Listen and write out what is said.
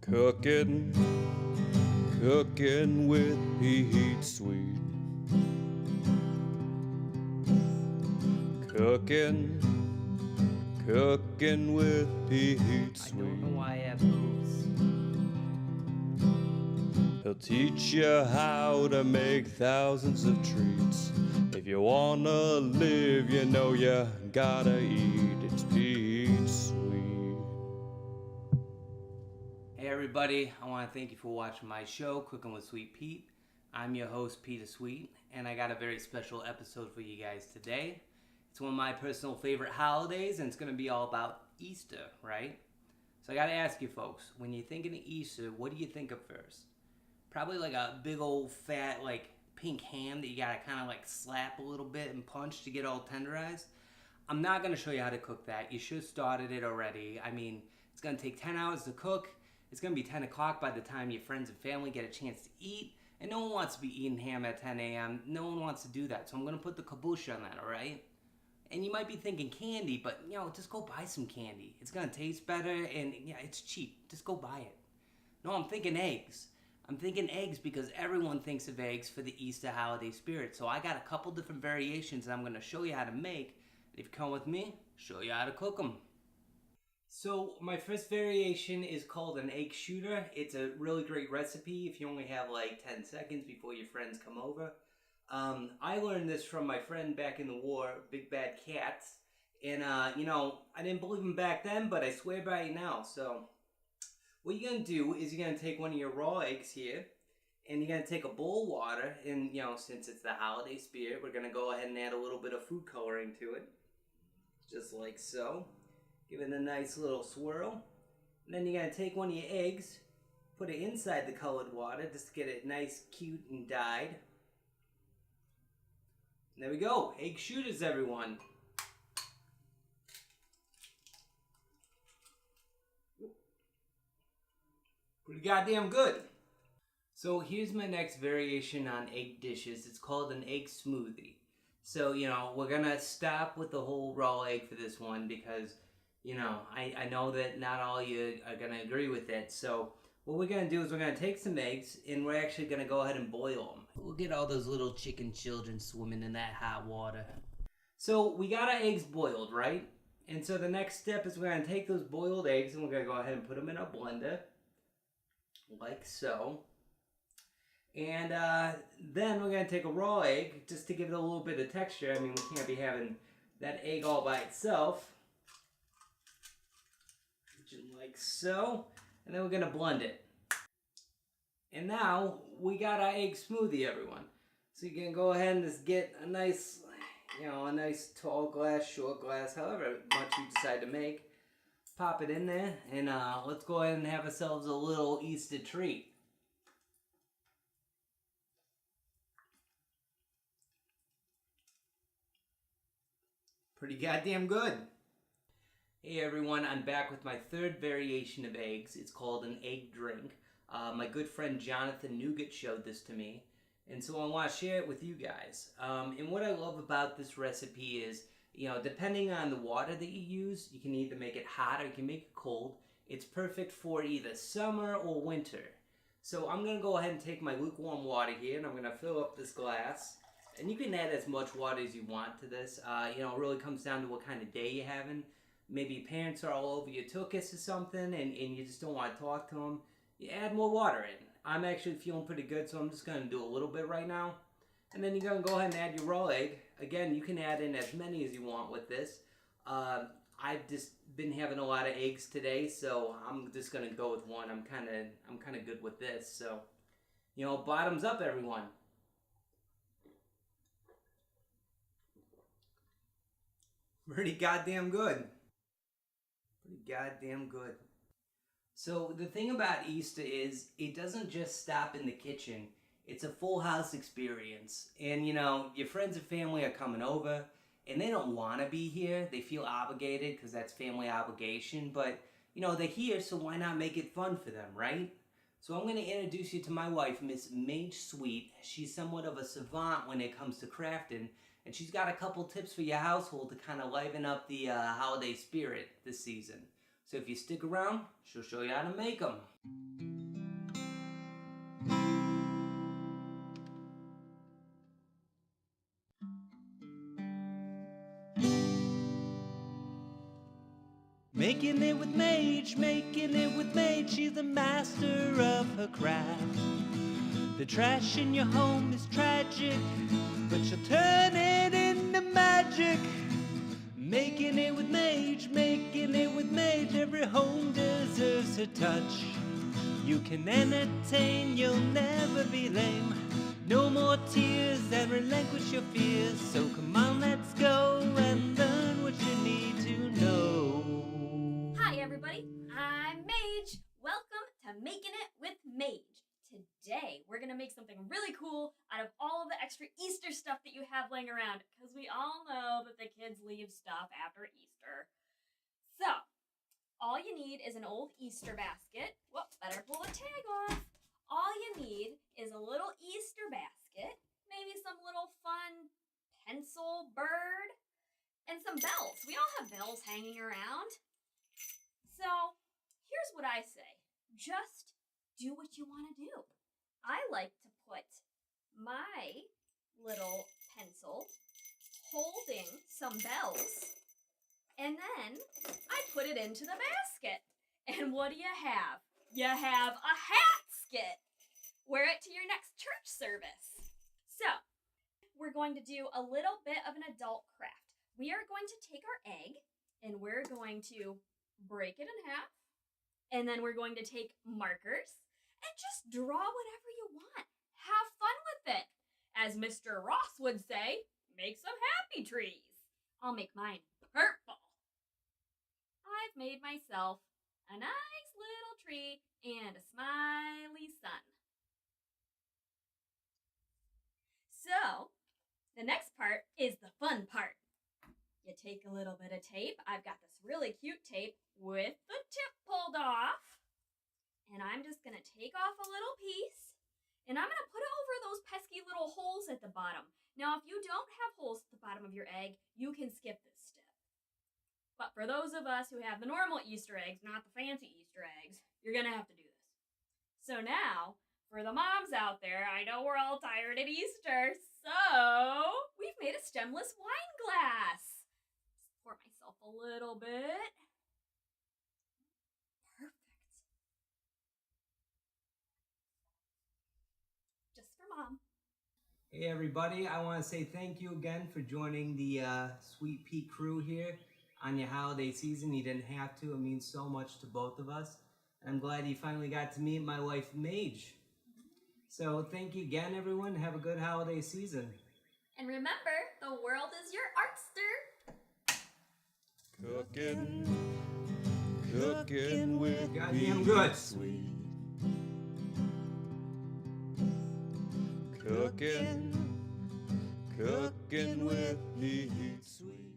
Cookin', cookin' with Mage Sweet. Cookin', cookin' with Mage Sweet. I don't know why I have boobs. He'll teach you how to make thousands of treats. If you wanna live, you know you gotta eat. It's Mage Sweet. Hey everybody, I want to thank you for watching my show, Cookin' with Sweet Pete. I'm your host, Peter Sweet, and I got a very special episode for you guys today. It's one of my personal favorite holidays, and it's going to be all about Easter, right? So I got to ask you folks, when you're thinking of Easter, what do you think of first? Probably like a big old fat, like, pink ham that you got to kind of like slap a little bit and punch to get all tenderized. I'm not going to show you how to cook that. You should have started it already. I mean, it's going to take 10 hours to cook. It's going to be 10 o'clock by the time your friends and family get a chance to eat. And no one wants to be eating ham at 10 a.m. No one wants to do that. So I'm going to put the kibosh on that, all right? And you might be thinking candy, but, just go buy some candy. It's going to taste better, and, it's cheap. Just go buy it. No, I'm thinking eggs. I'm thinking eggs because everyone thinks of eggs for the Easter holiday spirit. So I got a couple different variations that I'm going to show you how to make. If you come with me, show you how to cook them. So my first variation is called an egg shooter. It's a really great recipe if you only have like 10 seconds before your friends come over. I learned this from my friend back in the war, Big Bad Cats. And, I didn't believe him back then, but I swear by it now. So what you're going to do is you're going to take one of your raw eggs here, and you're going to take a bowl of water. And, since it's the holiday spirit, we're going to go ahead and add a little bit of food coloring to it. Just like so. Give it a nice little swirl. And then you're going to take one of your eggs, put it inside the colored water just to get it nice, cute, and dyed. And there we go. Egg shooters, everyone. Pretty goddamn good. So here's my next variation on egg dishes. It's called an egg smoothie. So, we're going to stop with the whole raw egg for this one because I know that not all you are going to agree with it. So what we're going to do is we're going to take some eggs and we're actually going to go ahead and boil them. We'll get all those little chicken children swimming in that hot water. So we got our eggs boiled, right? And so the next step is we're going to take those boiled eggs and we're going to go ahead and put them in a blender. Like so. And then we're going to take a raw egg just to give it a little bit of texture. I mean, we can't be having that egg all by itself. Like so, and then we're gonna blend it. And now we got our egg smoothie, everyone. So you can go ahead and just get a nice, a nice tall glass, short glass, however much you decide to make. Pop it in there, and let's go ahead and have ourselves a little Easter treat. Pretty goddamn good. Hey everyone, I'm back with my third variation of eggs. It's called an egg drink. My good friend Jonathan Nougat showed this to me, and so I want to share it with you guys. And what I love about this recipe is, depending on the water that you use, you can either make it hot or you can make it cold. It's perfect for either summer or winter. So I'm going to go ahead and take my lukewarm water here, and I'm going to fill up this glass. And you can add as much water as you want to this. It really comes down to what kind of day you're having. Maybe parents are all over your tuchus or something and you just don't want to talk to them. You add more water in. I'm actually feeling pretty good, so I'm just going to do a little bit right now. And then you're going to go ahead and add your raw egg. Again, you can add in as many as you want with this. I've just been having a lot of eggs today, so I'm just going to go with one. I'm kind of good with this. So, bottoms up, everyone. Pretty goddamn good. Pretty goddamn good. So the thing about Easter is it doesn't just stop in the kitchen. It's a full house experience. And your friends and family are coming over and they don't want to be here. They feel obligated because that's family obligation. But, they're here, so why not make it fun for them, right? So I'm going to introduce you to my wife, Miss Mage Sweet. She's somewhat of a savant when it comes to crafting. And she's got a couple tips for your household to kind of liven up the holiday spirit this season. So if you stick around, she'll show you how to make them. Making it with Mage, making it with Mage. She's the master of her craft. The trash in your home is tragic, but she'll turn it into magic. Making it with Mage, making it with Mage. Every home deserves her touch. You can entertain, you'll never be lame. No more tears and relinquish your fears. So come on, let's go and learn what you need to know. Hi everybody, I'm Mage. Welcome to Making It with Mage. Today we're going to make something really cool out of all of the extra Easter stuff that you have laying around, because we all know that the kids leave stuff after Easter. So, all you need is an old Easter basket. Whoops, better pull the tag off. All you need is a little Easter basket, maybe some little fun pencil bird, and some bells. We all have bells hanging around. So, here's what I say. Just do what you want to do. I like to put my little pencil holding some bells, and then I put it into the basket. And what do you have? You have a hat skit. Wear it to your next church service. So, we're going to do a little bit of an adult craft. We are going to take our egg, and we're going to break it in half, and then we're going to take markers and just draw whatever you want. Have fun with it. As Mr. Ross would say, make some happy trees. I'll make mine purple. I've made myself a nice little tree and a smiley sun. So, the next part is the fun part. You take a little bit of tape. I've got this really cute tape with the tip pulled off. And I'm just going to take off a little piece. And I'm going to put it over those pesky little holes at the bottom. Now, if you don't have holes at the bottom of your egg, you can skip this step. But for those of us who have the normal Easter eggs, not the fancy Easter eggs, you're going to have to do this. So now, for the moms out there, I know we're all tired at Easter, so we've made a stemless wine glass. Pour myself a little bit. Perfect. Just for Mom. Hey everybody, I want to say thank you again for joining the Sweet Pea crew here on your holiday season. You didn't have to. It means so much to both of us. And I'm glad you finally got to meet my wife, Mage. So thank you again, everyone. Have a good holiday season. And remember, the world is your artster. Cookin', cookin' with Goddamn Mage good. Sweet. Cookin', cookin' with Mage Sweet.